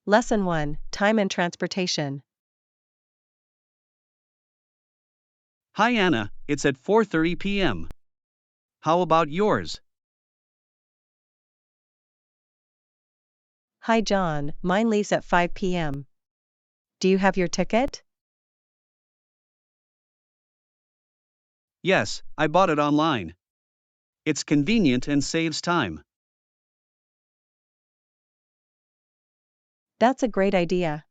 Lesson 1, Time and Transportation. Hi Anna, it's at 4:30 p.m. How about yours? Hi John, mine leaves at 5 p.m. Do you have your ticket? Yes, I bought it online. It's convenient and saves time. That's a great idea.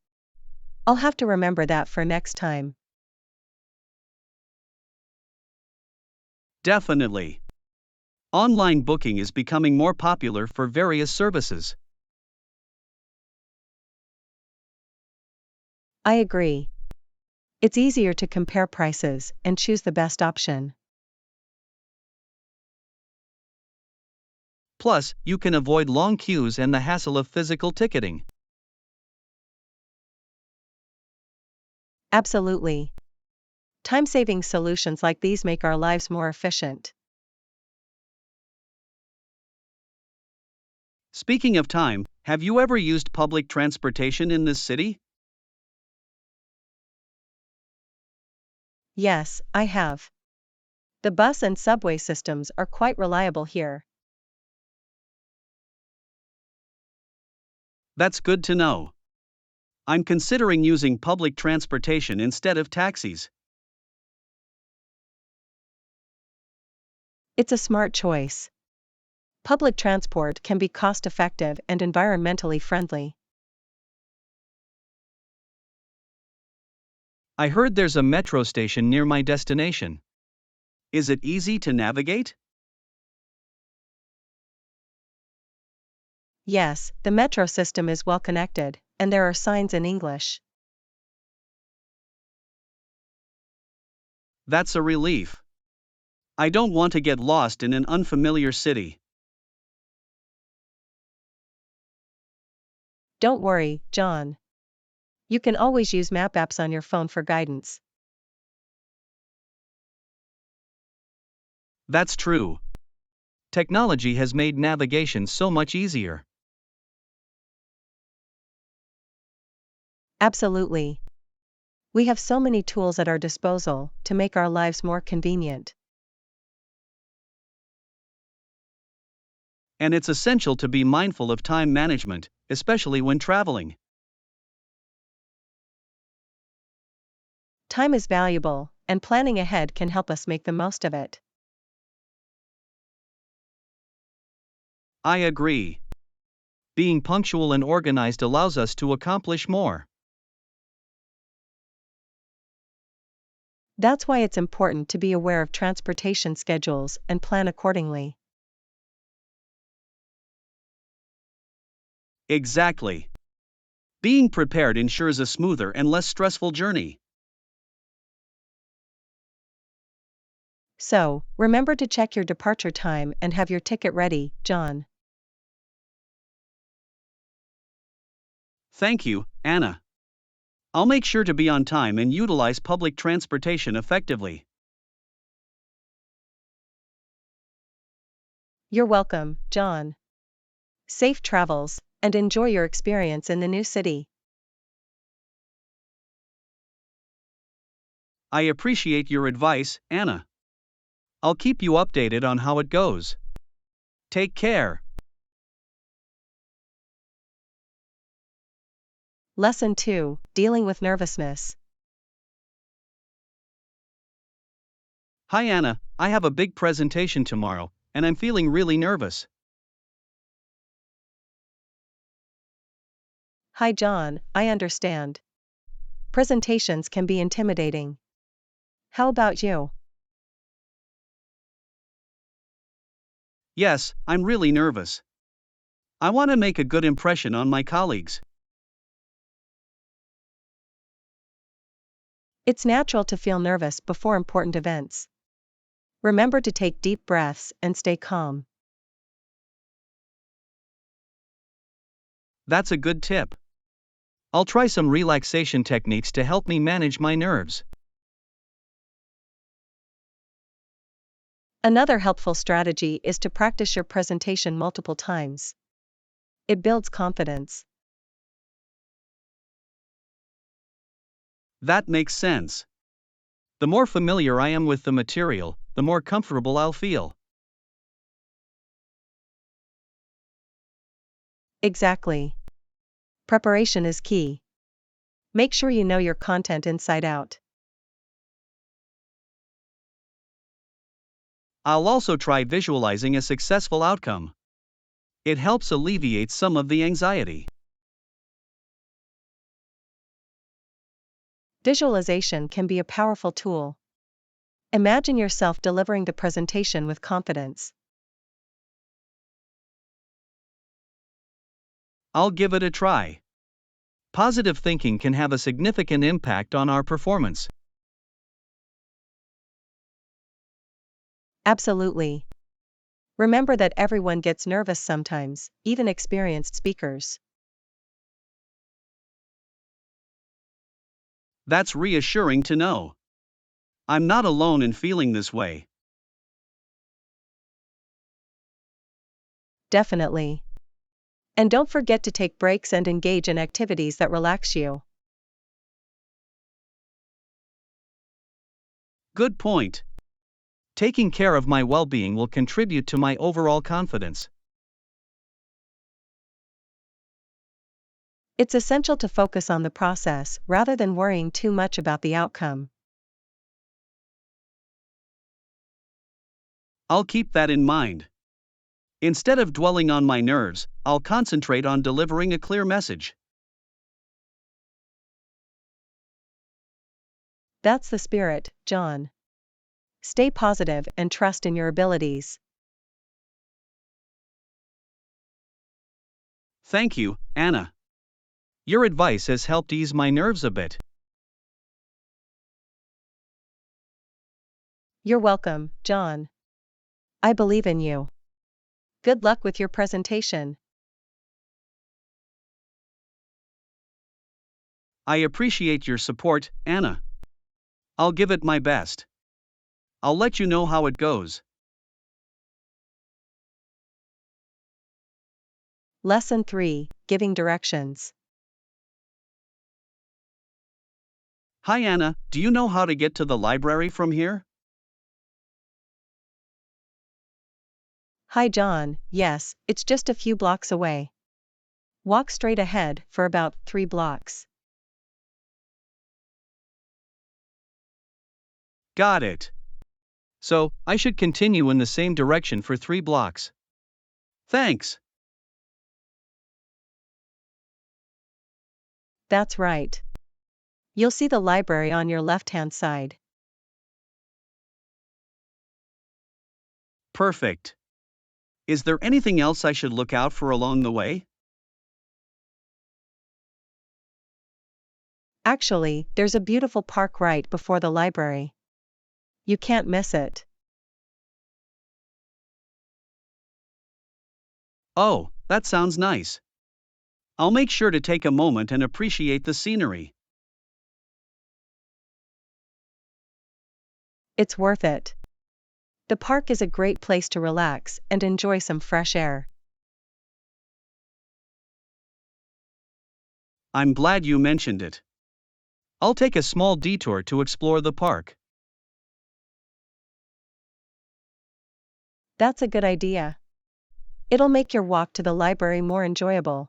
I'll have to remember that for next time. Definitely. Online booking is becoming more popular for various services. I agree. It's easier to compare prices and choose the best option. Plus, you can avoid long queues and the hassle of physical ticketing. Absolutely. Time-saving solutions like these make our lives more efficient. Speaking of time, have you ever used public transportation in this city? Yes, I have. The bus and subway systems are quite reliable here. That's good to know. I'm considering using public transportation instead of taxis. It's a smart choice. Public transport can be cost-effective and environmentally friendly. I heard there's a metro station near my destination. Is it easy to navigate? Yes, the metro system is well connected, and there are signs in English. That's a relief. I don't want to get lost in an unfamiliar city. Don't worry, John. You can always use map apps on your phone for guidance. That's true. Technology has made navigation so much easier. Absolutely. We have so many tools at our disposal to make our lives more convenient. And it's essential to be mindful of time management, especially when traveling. Time is valuable, and planning ahead can help us make the most of it. I agree. Being punctual and organized allows us to accomplish more. That's why it's important to be aware of transportation schedules and plan accordingly. Exactly. Being prepared ensures a smoother and less stressful journey. So, remember to check your departure time and have your ticket ready, John. Thank you, Anna. I'll make sure to be on time and utilize public transportation effectively. You're welcome, John. Safe travels, and enjoy your experience in the new city. I appreciate your advice, Anna. I'll keep you updated on how it goes. Take care. Lesson 2, Dealing with Nervousness. Hi Anna, I have a big presentation tomorrow, and I'm feeling really nervous. Hi John, I understand. Presentations can be intimidating. How about you? Yes, I'm really nervous. I want to make a good impression on my colleagues. It's natural to feel nervous before important events. Remember to take deep breaths and stay calm. That's a good tip. I'll try some relaxation techniques to help me manage my nerves. Another helpful strategy is to practice your presentation multiple times. It builds confidence. That makes sense. The more familiar I am with the material, the more comfortable I'll feel. Exactly. Preparation is key. Make sure you know your content inside out. I'll also try visualizing a successful outcome. It helps alleviate some of the anxiety. Visualization can be a powerful tool. Imagine yourself delivering the presentation with confidence. I'll give it a try. Positive thinking can have a significant impact on our performance. Absolutely. Remember that everyone gets nervous sometimes, even experienced speakers. That's reassuring to know. I'm not alone in feeling this way. Definitely. And don't forget to take breaks and engage in activities that relax you. Good point. Taking care of my well being will contribute to my overall confidence. It's essential to focus on the process rather than worrying too much about the outcome. I'll keep that in mind. Instead of dwelling on my nerves, I'll concentrate on delivering a clear message. That's the spirit, John. Stay positive and trust in your abilities. Thank you, Anna. Your advice has helped ease my nerves a bit. You're welcome, John. I believe in you. Good luck with your presentation. I appreciate your support, Anna. I'll give it my best. I'll let you know how it goes. Lesson 3: Giving Directions. Hi Anna, do you know how to get to the library from here? Hi John, yes, it's just a few blocks away. Walk straight ahead for about 3 blocks. Got it. So, I should continue in the same direction for 3 blocks. Thanks. That's right. You'll see the library on your left-hand side. Perfect. Is there anything else I should look out for along the way? Actually, there's a beautiful park right before the library. You can't miss it. Oh, that sounds nice. I'll make sure to take a moment and appreciate the scenery. It's worth it. The park is a great place to relax and enjoy some fresh air. I'm glad you mentioned it. I'll take a small detour to explore the park. That's a good idea. It'll make your walk to the library more enjoyable.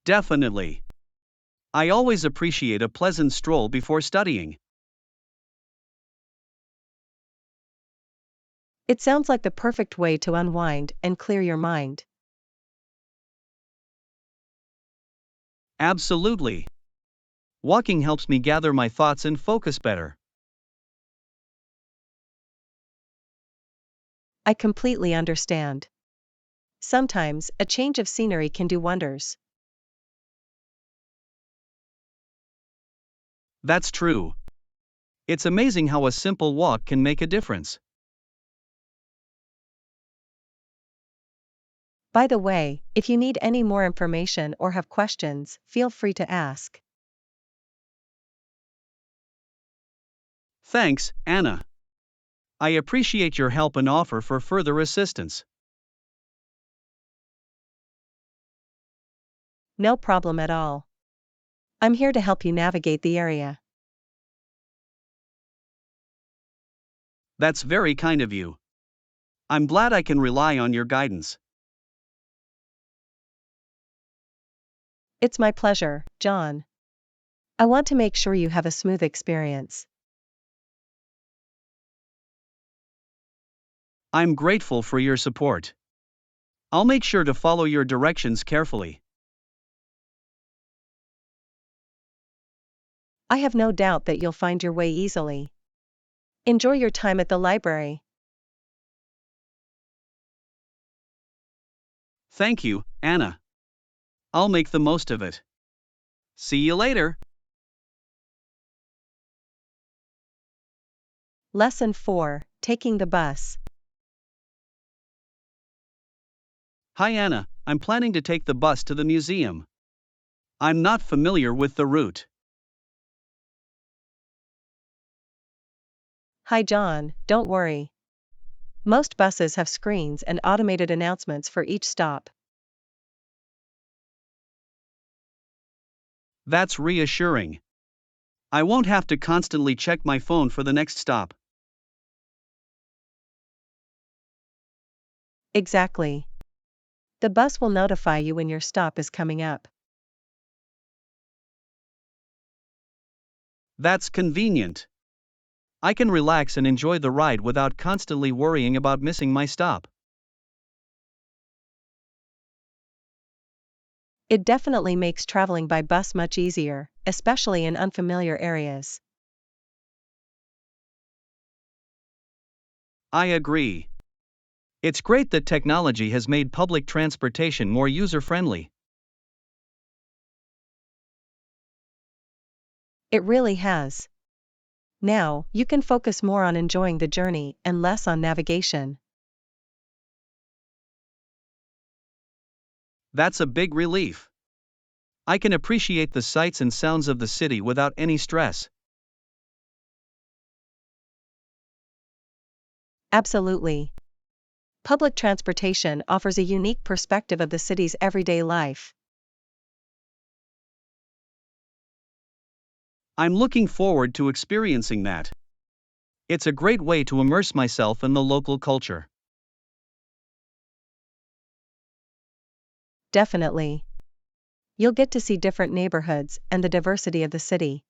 Definitely. I always appreciate a pleasant stroll before studying. It sounds like the perfect way to unwind and clear your mind. Absolutely. Walking helps me gather my thoughts and focus better. I completely understand. Sometimes, a change of scenery can do wonders. That's true. It's amazing how a simple walk can make a difference. By the way, if you need any more information or have questions, feel free to ask. Thanks, Anna. I appreciate your help and offer for further assistance. No problem at all. I'm here to help you navigate the area. That's very kind of you. I'm glad I can rely on your guidance. It's my pleasure, John. I want to make sure you have a smooth experience. I'm grateful for your support. I'll make sure to follow your directions carefully. I have no doubt that you'll find your way easily. Enjoy your time at the library. Thank you, Anna. I'll make the most of it. See you later. Lesson 4, Taking the Bus. Hi Anna, I'm planning to take the bus to the museum. I'm not familiar with the route. Hi John, don't worry. Most buses have screens and automated announcements for each stop. That's reassuring. I won't have to constantly check my phone for the next stop. Exactly. The bus will notify you when your stop is coming up. That's convenient. I can relax and enjoy the ride without constantly worrying about missing my stop. It definitely makes traveling by bus much easier, especially in unfamiliar areas. I agree. It's great that technology has made public transportation more user-friendly. It really has. Now, you can focus more on enjoying the journey and less on navigation. That's a big relief. I can appreciate the sights and sounds of the city without any stress. Absolutely. Public transportation offers a unique perspective of the city's everyday life. I'm looking forward to experiencing that. It's a great way to immerse myself in the local culture. Definitely. You'll get to see different neighborhoods and the diversity of the city.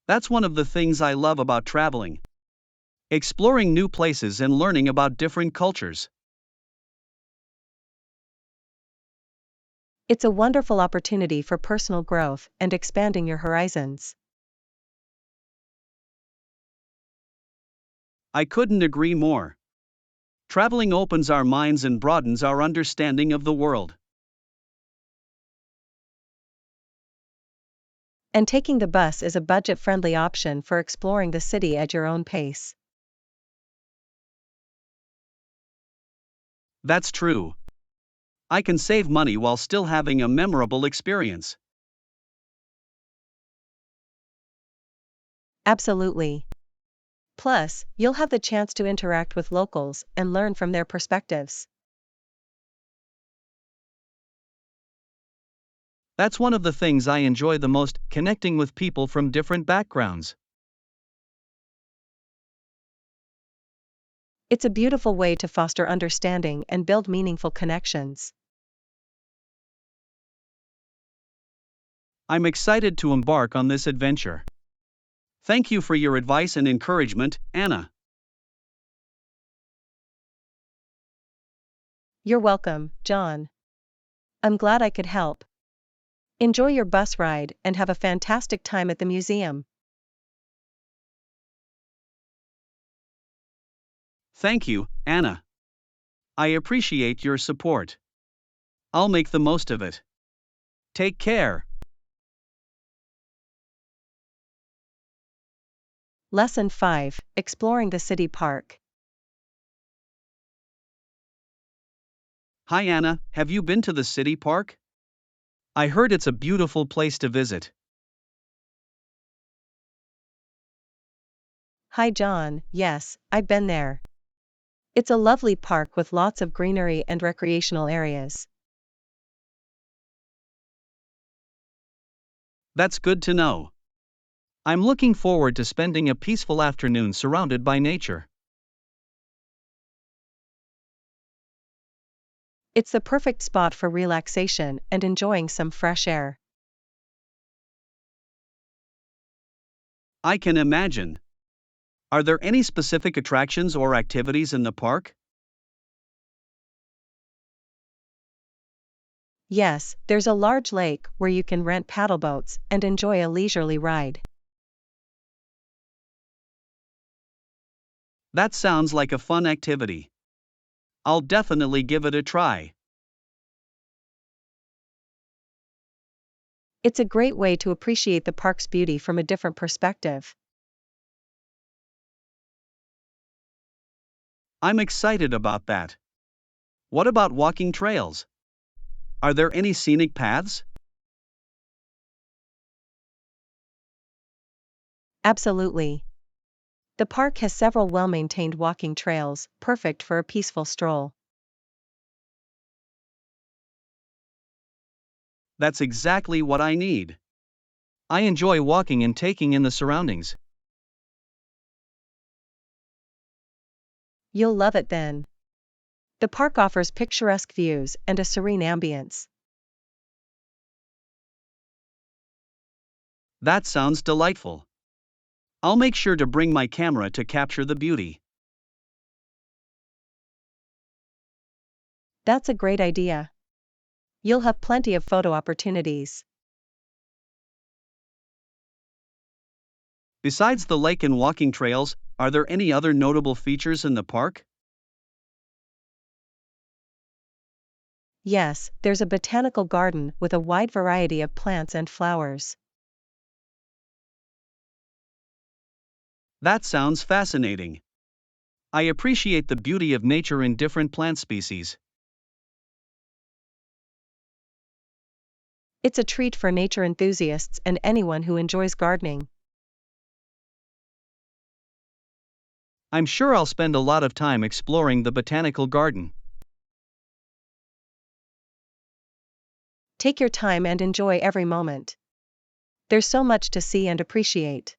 That's one of the things I love about traveling. Exploring new places and learning about different cultures. It's a wonderful opportunity for personal growth and expanding your horizons. I couldn't agree more. Traveling opens our minds and broadens our understanding of the world. And taking the bus is a budget-friendly option for exploring the city at your own pace. That's true. I can save money while still having a memorable experience. Absolutely. Plus, you'll have the chance to interact with locals and learn from their perspectives. That's one of the things I enjoy the most, connecting with people from different backgrounds. It's a beautiful way to foster understanding and build meaningful connections. I'm excited to embark on this adventure. Thank you for your advice and encouragement, Anna. You're welcome, John. I'm glad I could help. Enjoy your bus ride and have a fantastic time at the museum. Thank you, Anna. I appreciate your support. I'll make the most of it. Take care. Lesson 5, Exploring the City Park. Hi Anna, have you been to the city park? I heard it's a beautiful place to visit. Hi John, yes, I've been there. It's a lovely park with lots of greenery and recreational areas. That's good to know. I'm looking forward to spending a peaceful afternoon surrounded by nature. It's the perfect spot for relaxation and enjoying some fresh air. I can imagine. Are there any specific attractions or activities in the park? Yes, there's a large lake where you can rent paddle boats and enjoy a leisurely ride. That sounds like a fun activity. I'll definitely give it a try. It's a great way to appreciate the park's beauty from a different perspective. I'm excited about that. What about walking trails? Are there any scenic paths? Absolutely. The park has several well-maintained walking trails, perfect for a peaceful stroll. That's exactly what I need. I enjoy walking and taking in the surroundings. You'll love it then. The park offers picturesque views and a serene ambience. That sounds delightful. I'll make sure to bring my camera to capture the beauty. That's a great idea. You'll have plenty of photo opportunities. Besides the lake and walking trails, are there any other notable features in the park? Yes, there's a botanical garden with a wide variety of plants and flowers. That sounds fascinating. I appreciate the beauty of nature in different plant species. It's a treat for nature enthusiasts and anyone who enjoys gardening. I'm sure I'll spend a lot of time exploring the botanical garden. Take your time and enjoy every moment. There's so much to see and appreciate.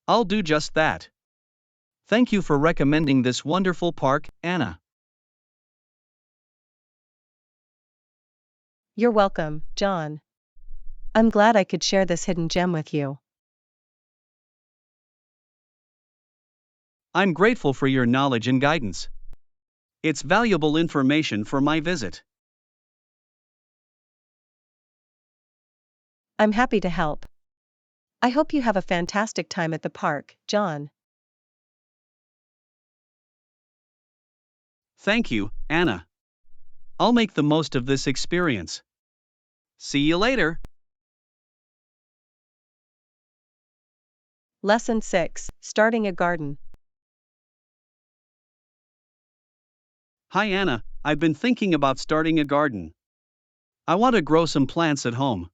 I'll do just that. Thank you for recommending this wonderful park, Anna. You're welcome, John. I'm glad I could share this hidden gem with you. I'm grateful for your knowledge and guidance. It's valuable information for my visit. I'm happy to help. I hope you have a fantastic time at the park, John. Thank you, Anna. I'll make the most of this experience. See you later. Lesson 6: Starting a Garden. Hi Anna, I've been thinking about starting a garden. I want to grow some plants at home.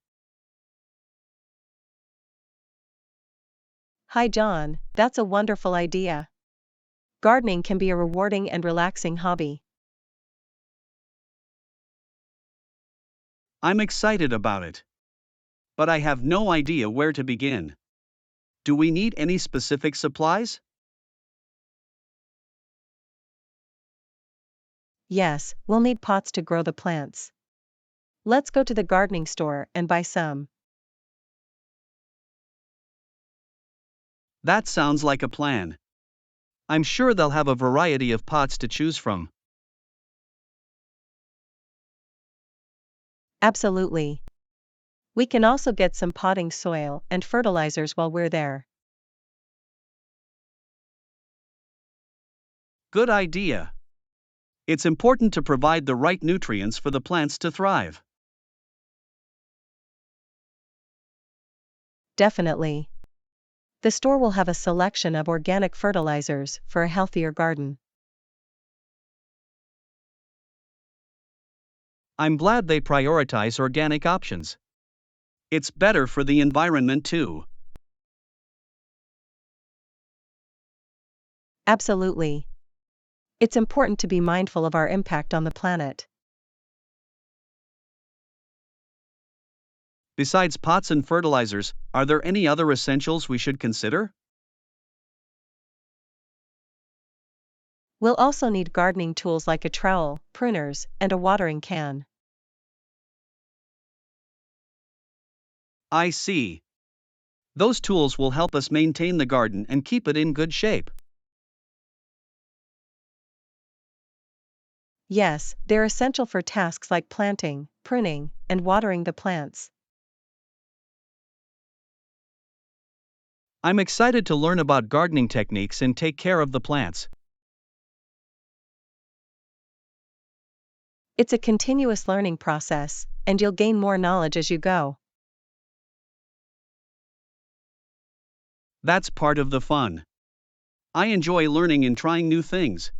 Hi, John, that's a wonderful idea. Gardening can be a rewarding and relaxing hobby. I'm excited about it. But I have no idea where to begin. Do we need any specific supplies? Yes, we'll need pots to grow the plants. Let's go to the gardening store and buy some. That sounds like a plan. I'm sure they'll have a variety of pots to choose from. Absolutely. We can also get some potting soil and fertilizers while we're there. Good idea. It's important to provide the right nutrients for the plants to thrive. Definitely. The store will have a selection of organic fertilizers for a healthier garden. I'm glad they prioritize organic options. It's better for the environment too. Absolutely. It's important to be mindful of our impact on the planet. Besides pots and fertilizers, are there any other essentials we should consider? We'll also need gardening tools like a trowel, pruners, and a watering can. I see. Those tools will help us maintain the garden and keep it in good shape. Yes, they're essential for tasks like planting, pruning, and watering the plants. I'm excited to learn about gardening techniques and take care of the plants. It's a continuous learning process, and you'll gain more knowledge as you go. That's part of the fun. I enjoy learning and trying new things.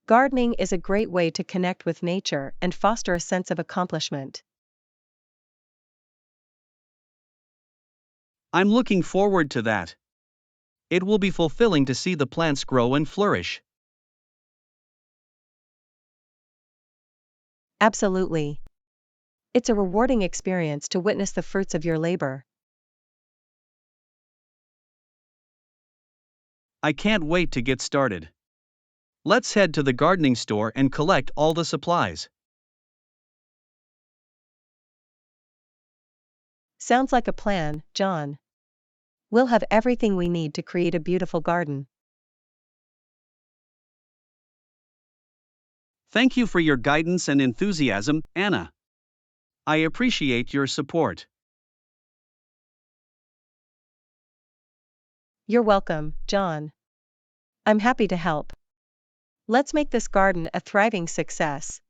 Gardening is a great way to connect with nature and foster a sense of accomplishment. I'm looking forward to that. It will be fulfilling to see the plants grow and flourish. Absolutely. It's a rewarding experience to witness the fruits of your labor. I can't wait to get started. Let's head to the gardening store and collect all the supplies. Sounds like a plan, John. We'll have everything we need to create a beautiful garden. Thank you for your guidance and enthusiasm, Anna. I appreciate your support. You're welcome, John. I'm happy to help. Let's make this garden a thriving success.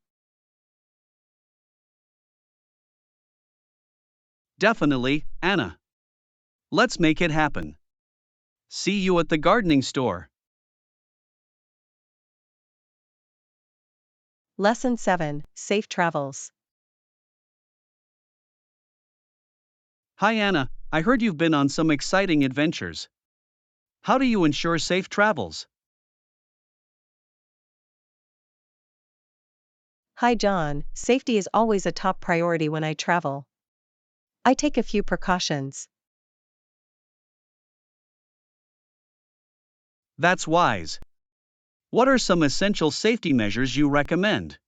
Definitely, Anna. Let's make it happen. See you at the gardening store. Lesson 7: Safe Travels. Hi Anna, I heard you've been on some exciting adventures. How do you ensure safe travels? Hi John, safety is always a top priority when I travel. I take a few precautions. That's wise. What are some essential safety measures you recommend?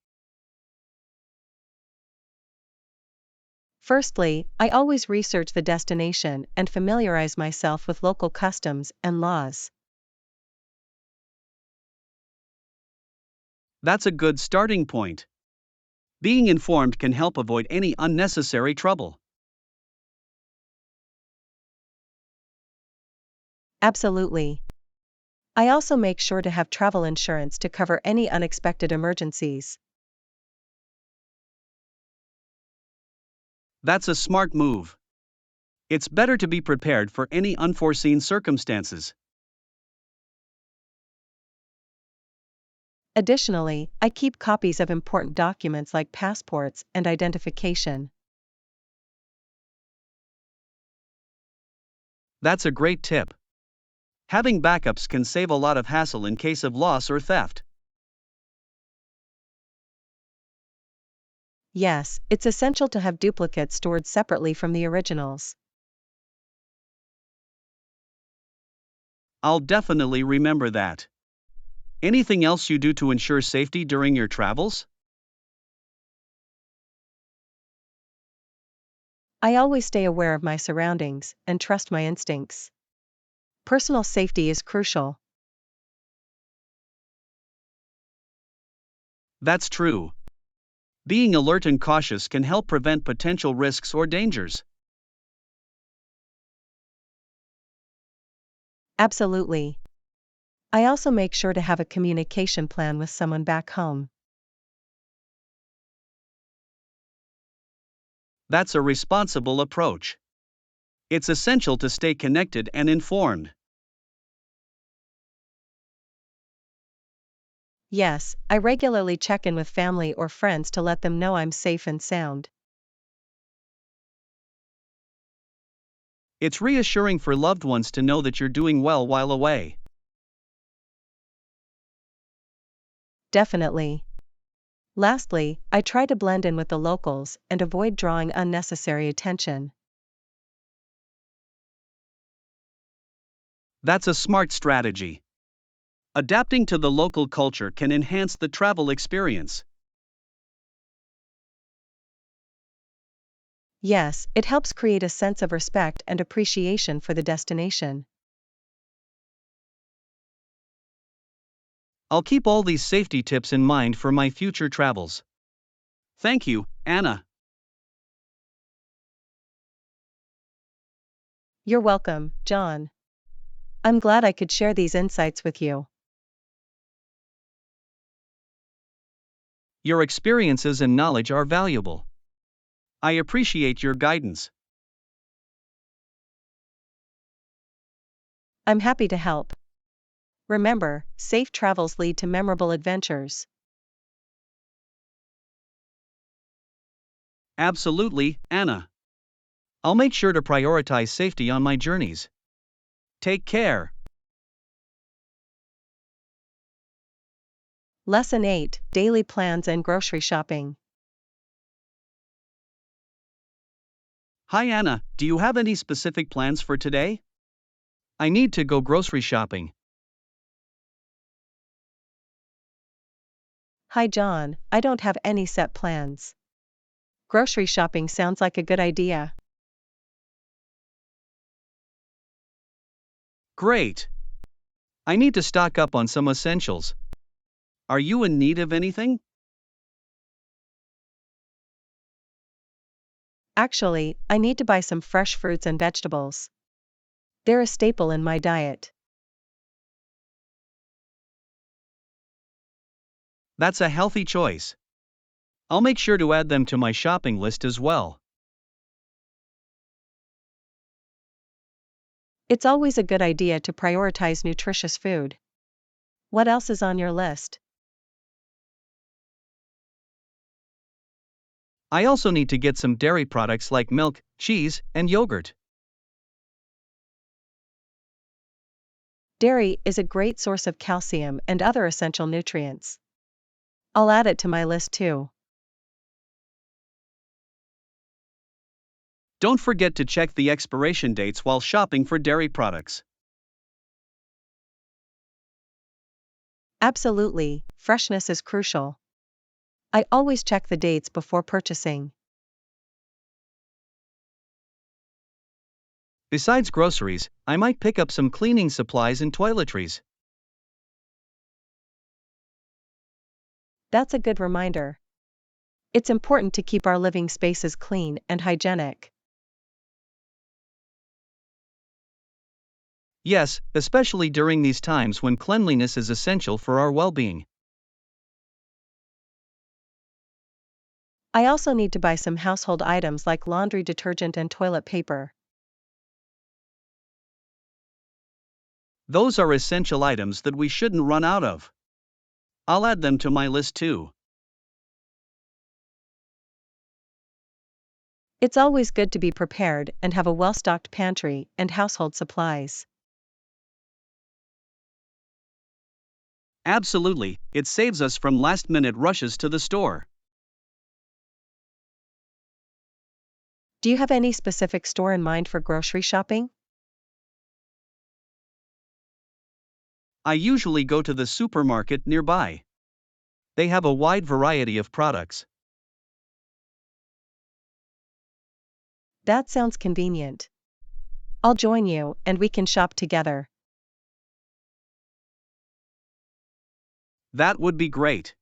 Firstly, I always research the destination and familiarize myself with local customs and laws. That's a good starting point. Being informed can help avoid any unnecessary trouble. Absolutely. I also make sure to have travel insurance to cover any unexpected emergencies. That's a smart move. It's better to be prepared for any unforeseen circumstances. Additionally, I keep copies of important documents like passports and identification. That's a great tip. Having backups can save a lot of hassle in case of loss or theft. Yes, it's essential to have duplicates stored separately from the originals. I'll definitely remember that. Anything else you do to ensure safety during your travels? I always stay aware of my surroundings and trust my instincts. Personal safety is crucial. That's true. Being alert and cautious can help prevent potential risks or dangers. Absolutely. I also make sure to have a communication plan with someone back home. That's a responsible approach. It's essential to stay connected and informed. Yes, I regularly check in with family or friends to let them know I'm safe and sound. It's reassuring for loved ones to know that you're doing well while away. Definitely. Lastly, I try to blend in with the locals and avoid drawing unnecessary attention. That's a smart strategy. Adapting to the local culture can enhance the travel experience. Yes, it helps create a sense of respect and appreciation for the destination. I'll keep all these safety tips in mind for my future travels. Thank you, Anna. You're welcome, John. I'm glad I could share these insights with you. Your experiences and knowledge are valuable. I appreciate your guidance. I'm happy to help. Remember, safe travels lead to memorable adventures. Absolutely, Anna. I'll make sure to prioritize safety on my journeys. Take care. Lesson 8: Daily Plans and Grocery Shopping. Hi Anna, do you have any specific plans for today? I need to go grocery shopping. Hi John, I don't have any set plans. Grocery shopping sounds like a good idea. Great. I need to stock up on some essentials. Are you in need of anything? Actually, I need to buy some fresh fruits and vegetables. They're a staple in my diet. That's a healthy choice. I'll make sure to add them to my shopping list as well. It's always a good idea to prioritize nutritious food. What else is on your list? I also need to get some dairy products like milk, cheese, and yogurt. Dairy is a great source of calcium and other essential nutrients. I'll add it to my list too. Don't forget to check the expiration dates while shopping for dairy products. Absolutely, freshness is crucial. I always check the dates before purchasing. Besides groceries, I might pick up some cleaning supplies and toiletries. That's a good reminder. It's important to keep our living spaces clean and hygienic. Yes, especially during these times when cleanliness is essential for our well-being. I also need to buy some household items like laundry detergent and toilet paper. Those are essential items that we shouldn't run out of. I'll add them to my list too. It's always good to be prepared and have a well-stocked pantry and household supplies. Absolutely, it saves us from last-minute rushes to the store. Do you have any specific store in mind for grocery shopping? I usually go to the supermarket nearby. They have a wide variety of products. That sounds convenient. I'll join you and we can shop together. That would be great.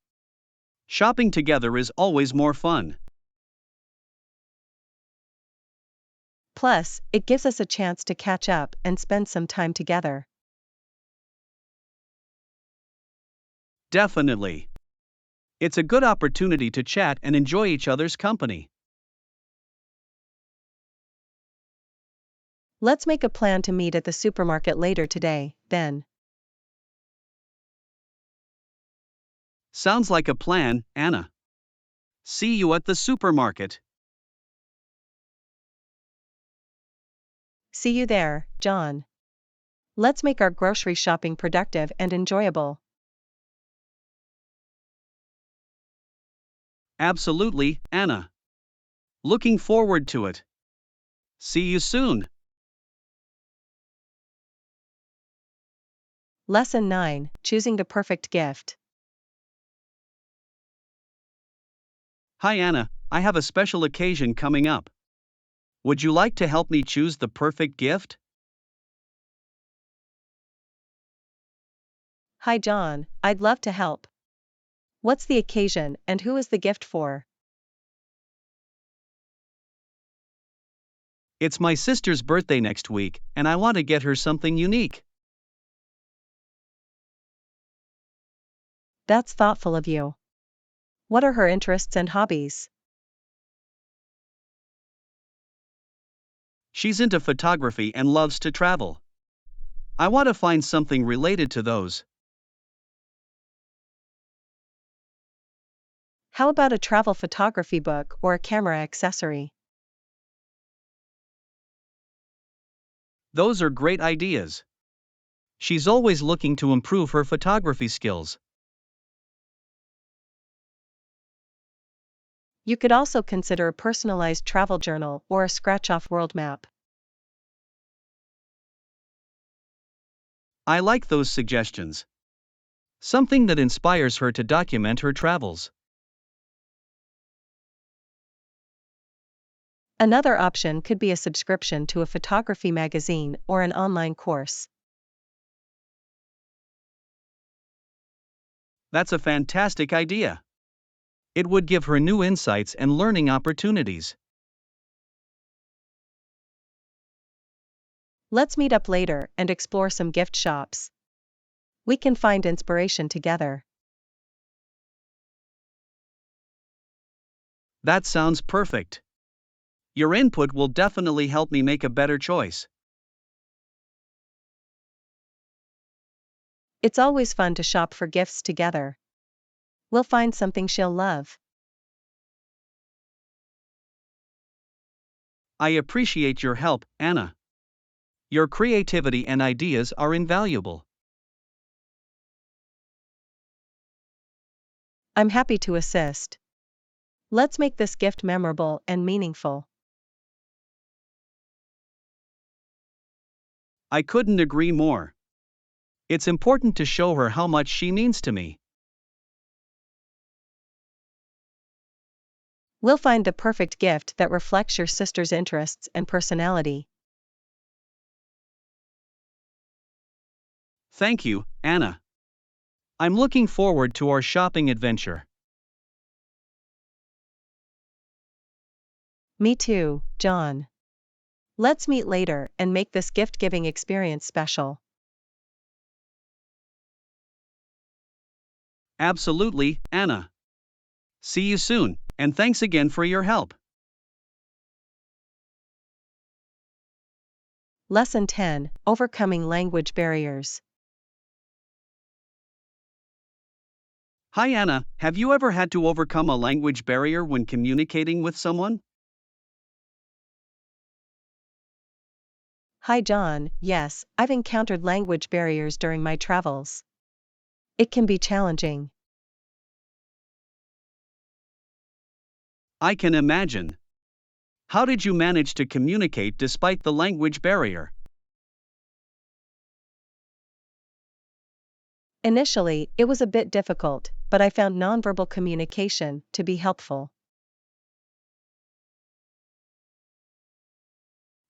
Shopping together is always more fun. Plus, it gives us a chance to catch up and spend some time together. Definitely. It's a good opportunity to chat and enjoy each other's company. Let's make a plan to meet at the supermarket later today, then. Sounds like a plan, Anna. See you at the supermarket. See you there, John. Let's make our grocery shopping productive and enjoyable. Absolutely, Anna. Looking forward to it. See you soon. Lesson 9, Choosing the Perfect Gift. Hi Anna, I have a special occasion coming up. Would you like to help me choose the perfect gift? Hi John, I'd love to help. What's the occasion and who is the gift for? It's my sister's birthday next week, and I want to get her something unique. That's thoughtful of you. What are her interests and hobbies? She's into photography and loves to travel. I want to find something related to those. How about a travel photography book or a camera accessory? Those are great ideas. She's always looking to improve her photography skills. You could also consider a personalized travel journal or a scratch-off world map. I like those suggestions. Something that inspires her to document her travels. Another option could be a subscription to a photography magazine or an online course. That's a fantastic idea. It would give her new insights and learning opportunities. Let's meet up later and explore some gift shops. We can find inspiration together. That sounds perfect. Your input will definitely help me make a better choice. It's always fun to shop for gifts together. We'll find something she'll love. I appreciate your help, Anna. Your creativity and ideas are invaluable. I'm happy to assist. Let's make this gift memorable and meaningful. I couldn't agree more. It's important to show her how much she means to me. We'll find the perfect gift that reflects your sister's interests and personality. Thank you, Anna. I'm looking forward to our shopping adventure. Me too, John. Let's meet later and make this gift-giving experience special. Absolutely, Anna. See you soon, and thanks again for your help. Lesson 10, Overcoming Language Barriers. Hi Anna, have you ever had to overcome a language barrier when communicating with someone? Hi John, yes, I've encountered language barriers during my travels. It can be challenging. I can imagine. How did you manage to communicate despite the language barrier? Initially, it was a bit difficult, but I found nonverbal communication to be helpful.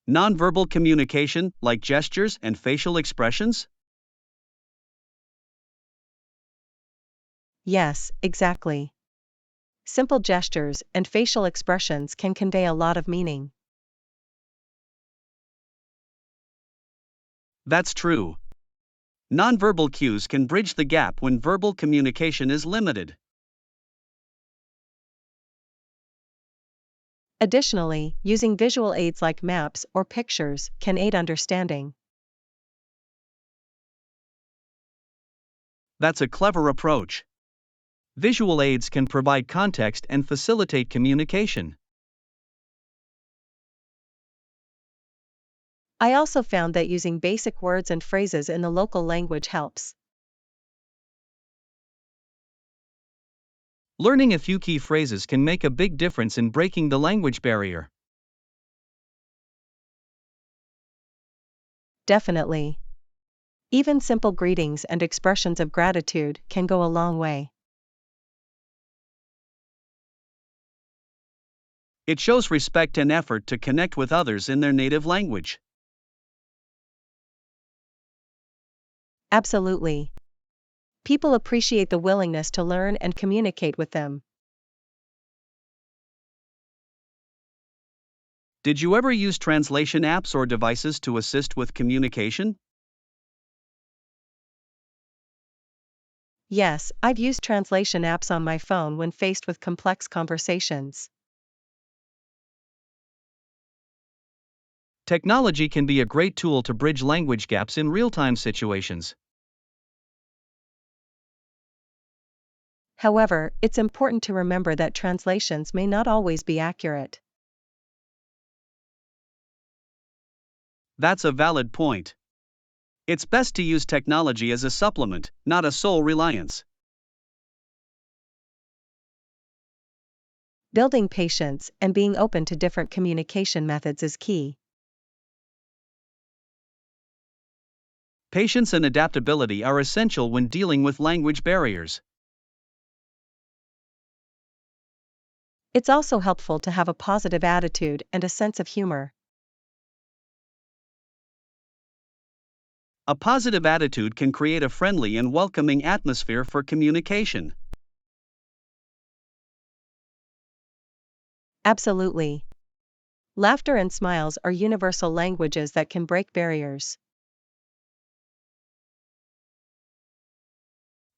Nonverbal communication, like gestures and facial expressions? Yes, exactly. Simple gestures and facial expressions can convey a lot of meaning. That's true. Nonverbal cues can bridge the gap when verbal communication is limited. Additionally, using visual aids like maps or pictures can aid understanding. That's a clever approach. Visual aids can provide context and facilitate communication. I also found that using basic words and phrases in the local language helps. Learning a few key phrases can make a big difference in breaking the language barrier. Definitely. Even simple greetings and expressions of gratitude can go a long way. It shows respect and effort to connect with others in their native language. Absolutely. People appreciate the willingness to learn and communicate with them. Did you ever use translation apps or devices to assist with communication? Yes, I've used translation apps on my phone when faced with complex conversations. Technology can be a great tool to bridge language gaps in real-time situations. However, it's important to remember that translations may not always be accurate. That's a valid point. It's best to use technology as a supplement, not a sole reliance. Building patience and being open to different communication methods is key. Patience and adaptability are essential when dealing with language barriers. It's also helpful to have a positive attitude and a sense of humor. A positive attitude can create a friendly and welcoming atmosphere for communication. Absolutely. Laughter and smiles are universal languages that can break barriers.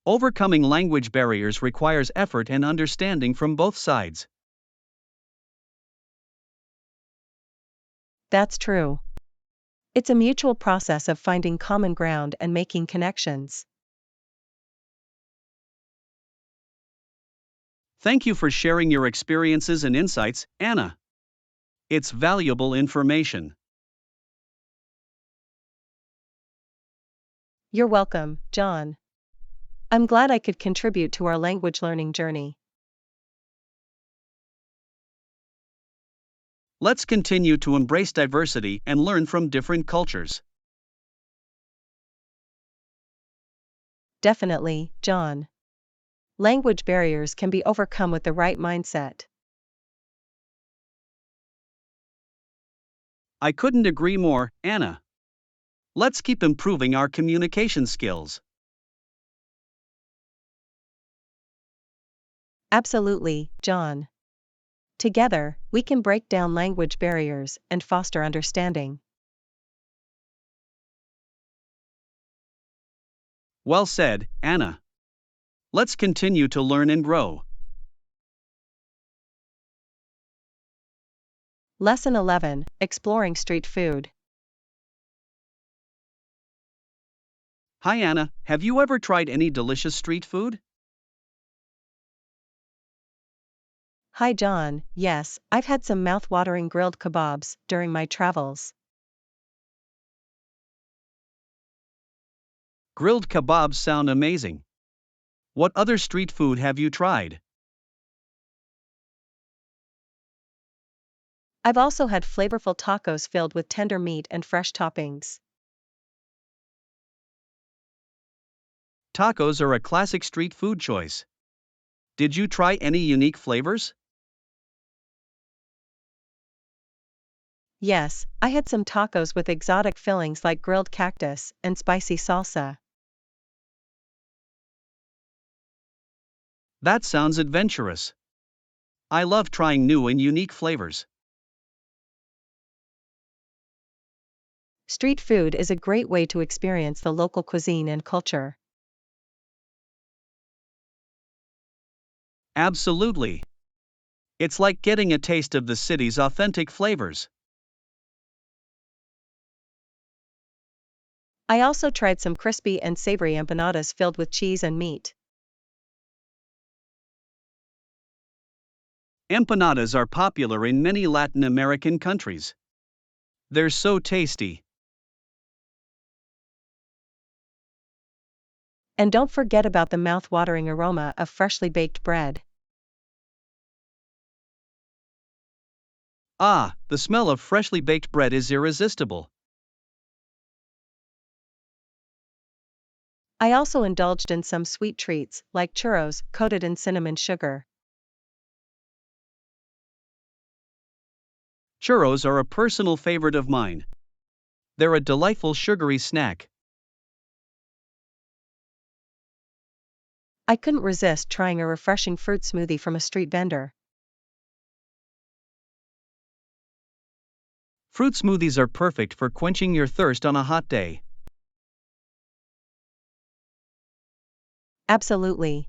Overcoming language barriers requires effort and understanding from both sides. That's true. It's a mutual process of finding common ground and making connections. Thank you for sharing your experiences and insights, Anna. It's valuable information. You're welcome, John. I'm glad I could contribute to our language learning journey. Let's continue to embrace diversity and learn from different cultures. Definitely, John. Language barriers can be overcome with the right mindset. I couldn't agree more, Anna. Let's keep improving our communication skills. Absolutely, John. Together, we can break down language barriers and foster understanding. Well said, Anna. Let's continue to learn and grow. Lesson 11: Exploring Street Food. Hi Anna, have you ever tried any delicious street food? Hi John, yes, I've had some mouth-watering grilled kebabs during my travels. Grilled kebabs sound amazing. What other street food have you tried? I've also had flavorful tacos filled with tender meat and fresh toppings. Tacos are a classic street food choice. Did you try any unique flavors? Yes, I had some tacos with exotic fillings like grilled cactus and spicy salsa. That sounds adventurous. I love trying new and unique flavors. Street food is a great way to experience the local cuisine and culture. Absolutely. It's like getting a taste of the city's authentic flavors. I also tried some crispy and savory empanadas filled with cheese and meat. Empanadas are popular in many Latin American countries. They're so tasty. And don't forget about the mouth-watering aroma of freshly baked bread. Ah, the smell of freshly baked bread is irresistible. I also indulged in some sweet treats, like churros coated in cinnamon sugar. Churros are a personal favorite of mine. They're a delightful sugary snack. I couldn't resist trying a refreshing fruit smoothie from a street vendor. Fruit smoothies are perfect for quenching your thirst on a hot day. Absolutely.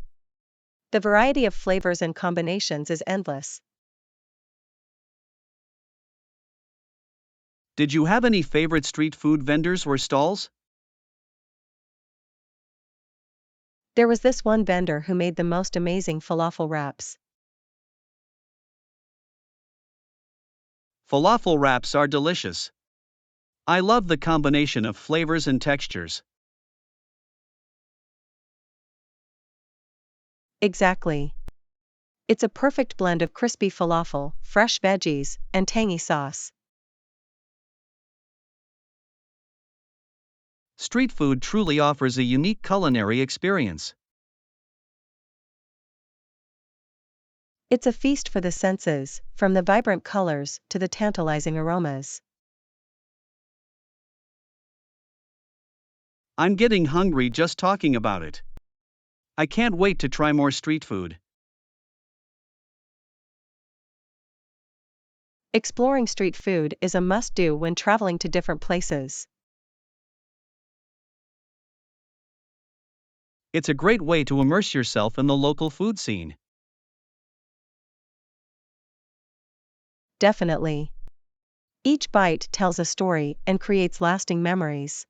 The variety of flavors and combinations is endless. Did you have any favorite street food vendors or stalls? There was this one vendor who made the most amazing falafel wraps. Falafel wraps are delicious. I love the combination of flavors and textures. Exactly. It's a perfect blend of crispy falafel, fresh veggies, and tangy sauce. Street food truly offers a unique culinary experience. It's a feast for the senses, from the vibrant colors to the tantalizing aromas. I'm getting hungry just talking about it. I can't wait to try more street food. Exploring street food is a must-do when traveling to different places. It's a great way to immerse yourself in the local food scene. Definitely. Each bite tells a story and creates lasting memories.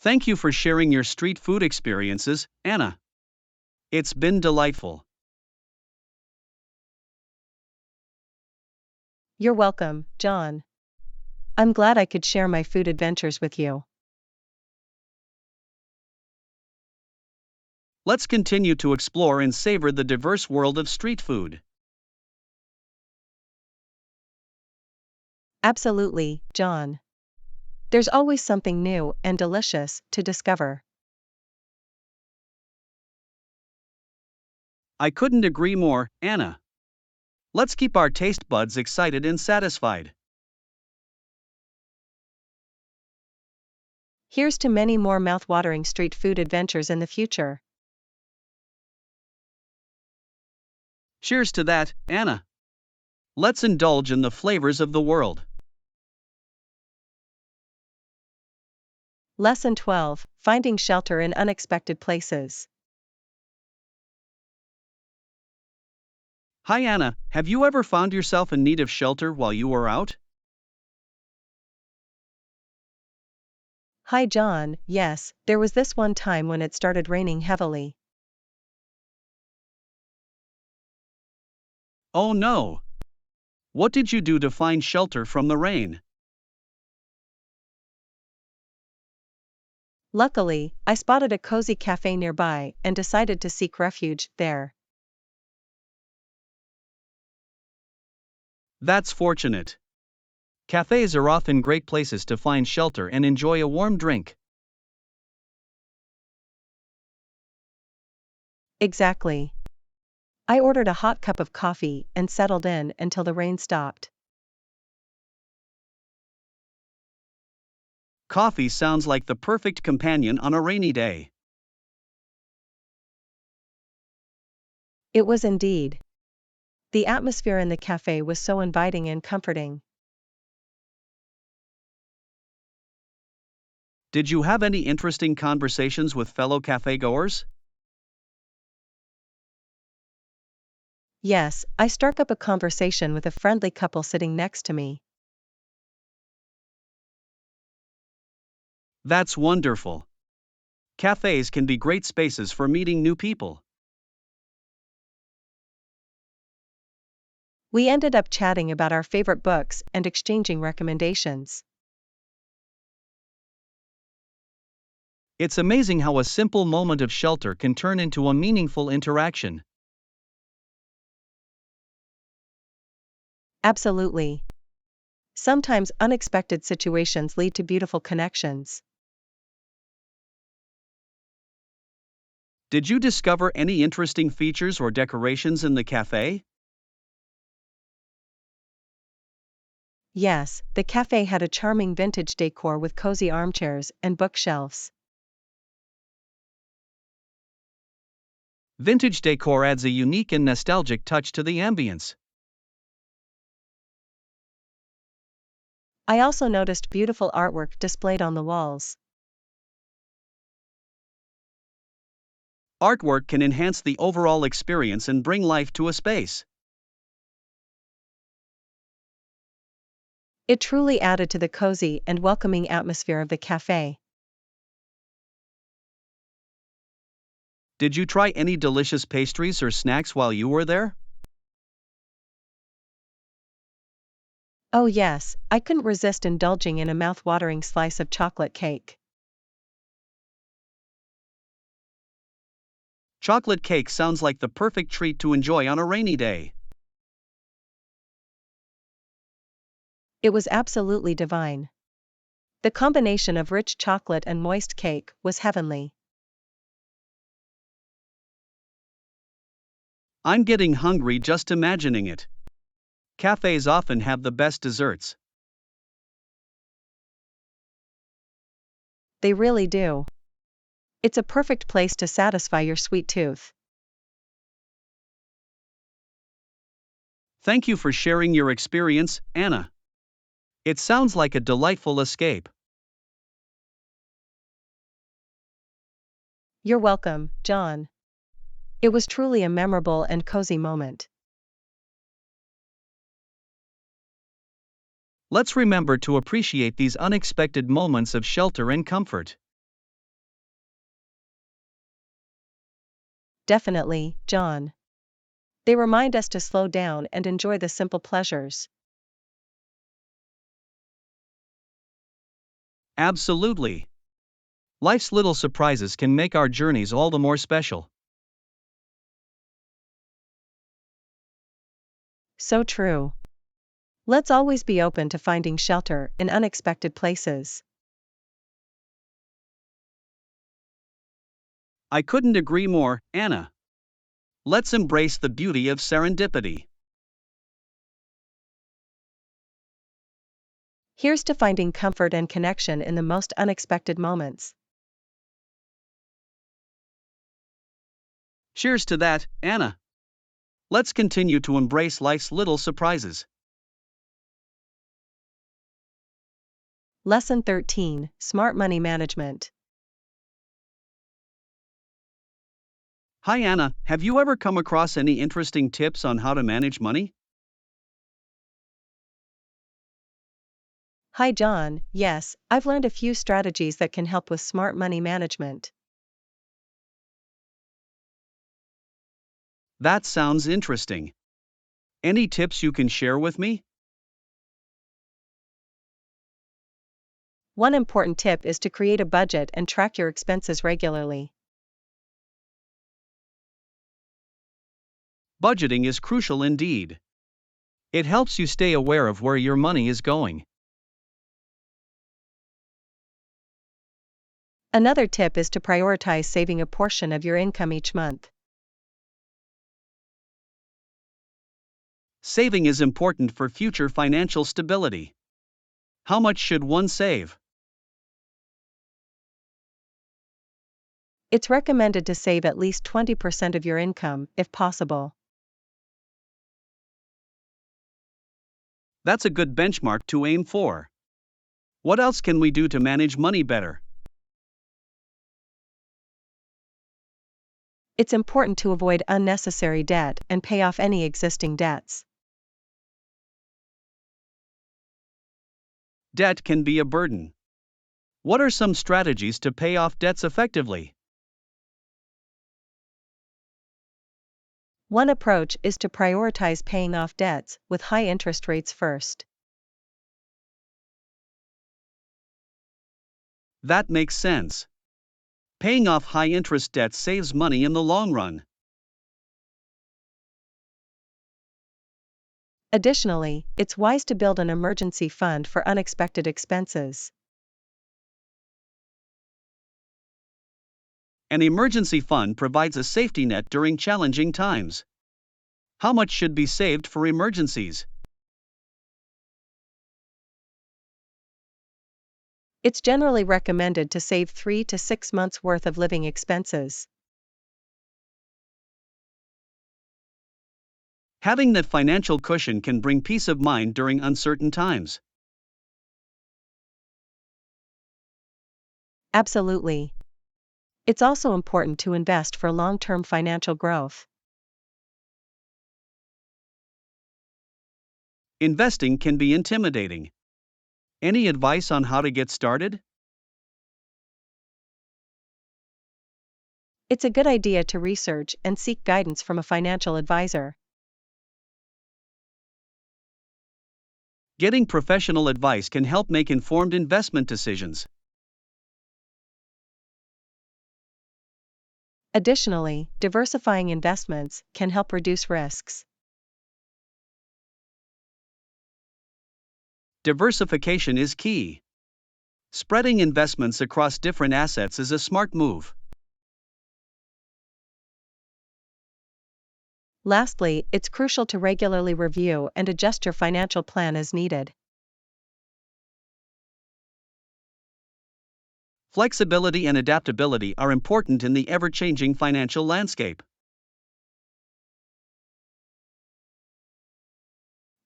Thank you for sharing your street food experiences, Anna. It's been delightful. You're welcome, John. I'm glad I could share my food adventures with you. Let's continue to explore and savor the diverse world of street food. Absolutely, John. There's always something new and delicious to discover. I couldn't agree more, Anna. Let's keep our taste buds excited and satisfied. Here's to many more mouth-watering street food adventures in the future. Cheers to that, Anna. Let's indulge in the flavors of the world. Lesson 12: Finding shelter in unexpected places. Hi Anna, have you ever found yourself in need of shelter while you were out? Hi John, yes, there was this one time when it started raining heavily. Oh no! What did you do to find shelter from the rain? Luckily, I spotted a cozy cafe nearby and decided to seek refuge there. That's fortunate. Cafes are often great places to find shelter and enjoy a warm drink. Exactly. I ordered a hot cup of coffee and settled in until the rain stopped. Coffee sounds like the perfect companion on a rainy day. It was indeed. The atmosphere in the cafe was so inviting and comforting. Did you have any interesting conversations with fellow cafe-goers? Yes, I struck up a conversation with a friendly couple sitting next to me. That's wonderful. Cafes can be great spaces for meeting new people. We ended up chatting about our favorite books and exchanging recommendations. It's amazing how a simple moment of shelter can turn into a meaningful interaction. Absolutely. Sometimes unexpected situations lead to beautiful connections. Did you discover any interesting features or decorations in the cafe? Yes, the cafe had a charming vintage decor with cozy armchairs and bookshelves. Vintage decor adds a unique and nostalgic touch to the ambience. I also noticed beautiful artwork displayed on the walls. Artwork can enhance the overall experience and bring life to a space. It truly added to the cozy and welcoming atmosphere of the cafe. Did you try any delicious pastries or snacks while you were there? Oh yes, I couldn't resist indulging in a mouth-watering slice of chocolate cake. Chocolate cake sounds like the perfect treat to enjoy on a rainy day. It was absolutely divine. The combination of rich chocolate and moist cake was heavenly. I'm getting hungry just imagining it. Cafes often have the best desserts. They really do. It's a perfect place to satisfy your sweet tooth. Thank you for sharing your experience, Anna. It sounds like a delightful escape. You're welcome, John. It was truly a memorable and cozy moment. Let's remember to appreciate these unexpected moments of shelter and comfort. Definitely, John. They remind us to slow down and enjoy the simple pleasures. Absolutely. Life's little surprises can make our journeys all the more special. So true. Let's always be open to finding shelter in unexpected places. I couldn't agree more, Anna. Let's embrace the beauty of serendipity. Here's to finding comfort and connection in the most unexpected moments. Cheers to that, Anna. Let's continue to embrace life's little surprises. Lesson 13: Smart Money Management. Hi Anna, have you ever come across any interesting tips on how to manage money? Hi John, yes, I've learned a few strategies that can help with smart money management. That sounds interesting. Any tips you can share with me? One important tip is to create a budget and track your expenses regularly. Budgeting is crucial indeed. It helps you stay aware of where your money is going. Another tip is to prioritize saving a portion of your income each month. Saving is important for future financial stability. How much should one save? It's recommended to save at least 20% of your income, if possible. That's a good benchmark to aim for. What else can we do to manage money better? It's important to avoid unnecessary debt and pay off any existing debts. Debt can be a burden. What are some strategies to pay off debts effectively? One approach is to prioritize paying off debts with high interest rates first. That makes sense. Paying off high interest debt saves money in the long run. Additionally, it's wise to build an emergency fund for unexpected expenses. An emergency fund provides a safety net during challenging times. How much should be saved for emergencies? It's generally recommended to save 3 to 6 months' worth of living expenses. Having that financial cushion can bring peace of mind during uncertain times. Absolutely. It's also important to invest for long-term financial growth. Investing can be intimidating. Any advice on how to get started? It's a good idea to research and seek guidance from a financial advisor. Getting professional advice can help make informed investment decisions. Additionally, diversifying investments can help reduce risks. Diversification is key. Spreading investments across different assets is a smart move. Lastly, it's crucial to regularly review and adjust your financial plan as needed. Flexibility and adaptability are important in the ever-changing financial landscape.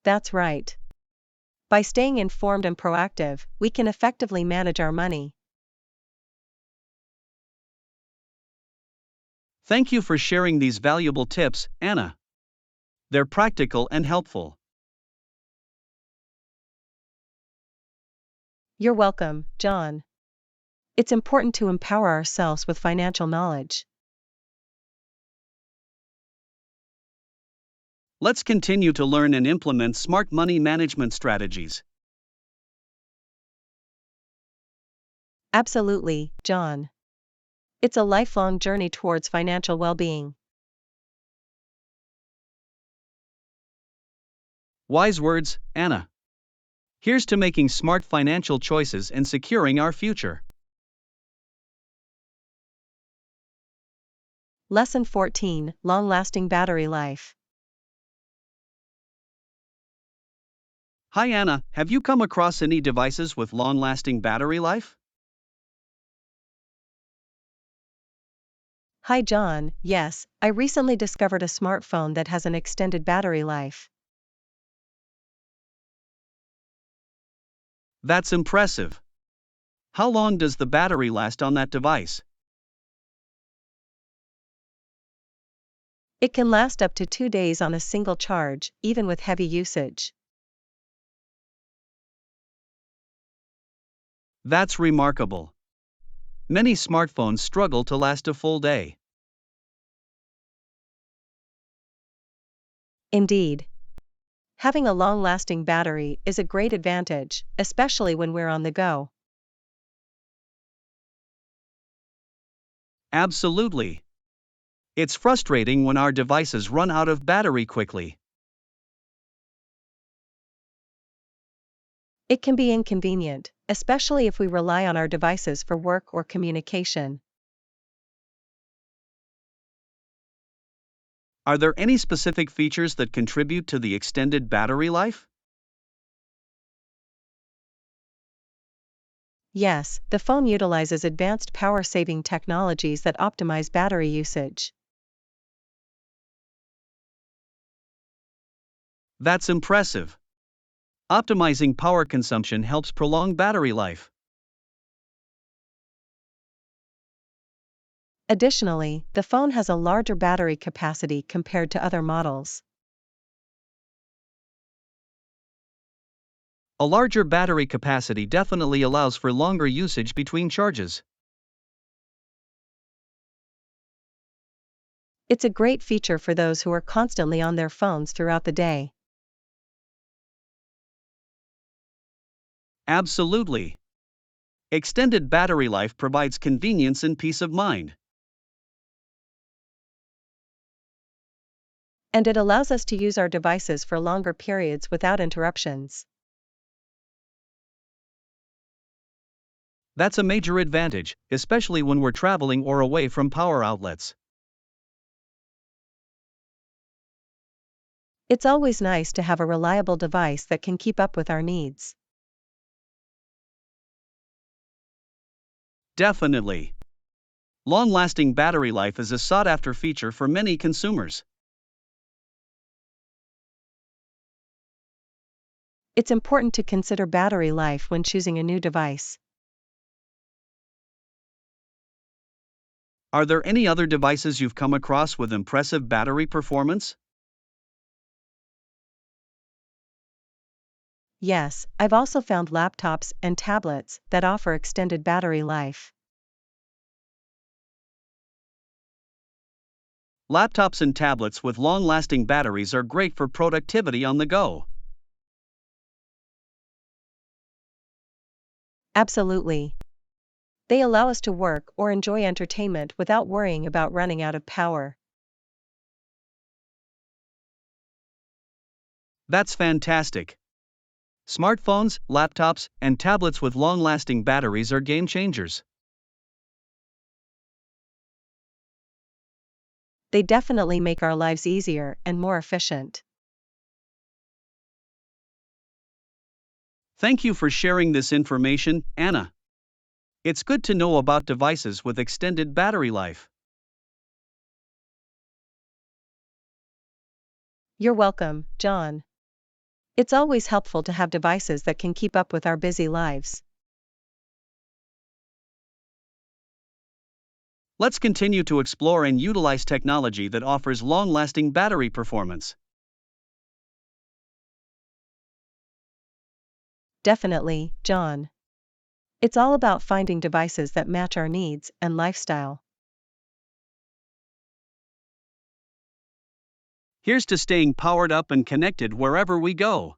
That's right. By staying informed and proactive, we can effectively manage our money. Thank you for sharing these valuable tips, Anna. They're practical and helpful. You're welcome, John. It's important to empower ourselves with financial knowledge. Let's continue to learn and implement smart money management strategies. Absolutely, John. It's a lifelong journey towards financial well-being. Wise words, Anna. Here's to making smart financial choices and securing our future. Lesson 14: Long-lasting battery life. Hi Anna, have you come across any devices with long-lasting battery life? Hi John, yes, I recently discovered a smartphone that has an extended battery life. That's impressive. How long does the battery last on that device? It can last up to 2 days on a single charge, even with heavy usage. That's remarkable. Many smartphones struggle to last a full day. Indeed. Having a long-lasting battery is a great advantage, especially when we're on the go. Absolutely. It's frustrating when our devices run out of battery quickly. It can be inconvenient, especially if we rely on our devices for work or communication. Are there any specific features that contribute to the extended battery life? Yes, the phone utilizes advanced power-saving technologies that optimize battery usage. That's impressive. Optimizing power consumption helps prolong battery life. Additionally, the phone has a larger battery capacity compared to other models. A larger battery capacity definitely allows for longer usage between charges. It's a great feature for those who are constantly on their phones throughout the day. Absolutely. Extended battery life provides convenience and peace of mind. And it allows us to use our devices for longer periods without interruptions. That's a major advantage, especially when we're traveling or away from power outlets. It's always nice to have a reliable device that can keep up with our needs. Definitely. Long-lasting battery life is a sought-after feature for many consumers. It's important to consider battery life when choosing a new device. Are there any other devices you've come across with impressive battery performance? Yes, I've also found laptops and tablets that offer extended battery life. Laptops and tablets with long-lasting batteries are great for productivity on the go. Absolutely. They allow us to work or enjoy entertainment without worrying about running out of power. That's fantastic. Smartphones, laptops, and tablets with long-lasting batteries are game changers. They definitely make our lives easier and more efficient. Thank you for sharing this information, Anna. It's good to know about devices with extended battery life. You're welcome, John. It's always helpful to have devices that can keep up with our busy lives. Let's continue to explore and utilize technology that offers long-lasting battery performance. Definitely, John. It's all about finding devices that match our needs and lifestyle. Here's to staying powered up and connected wherever we go.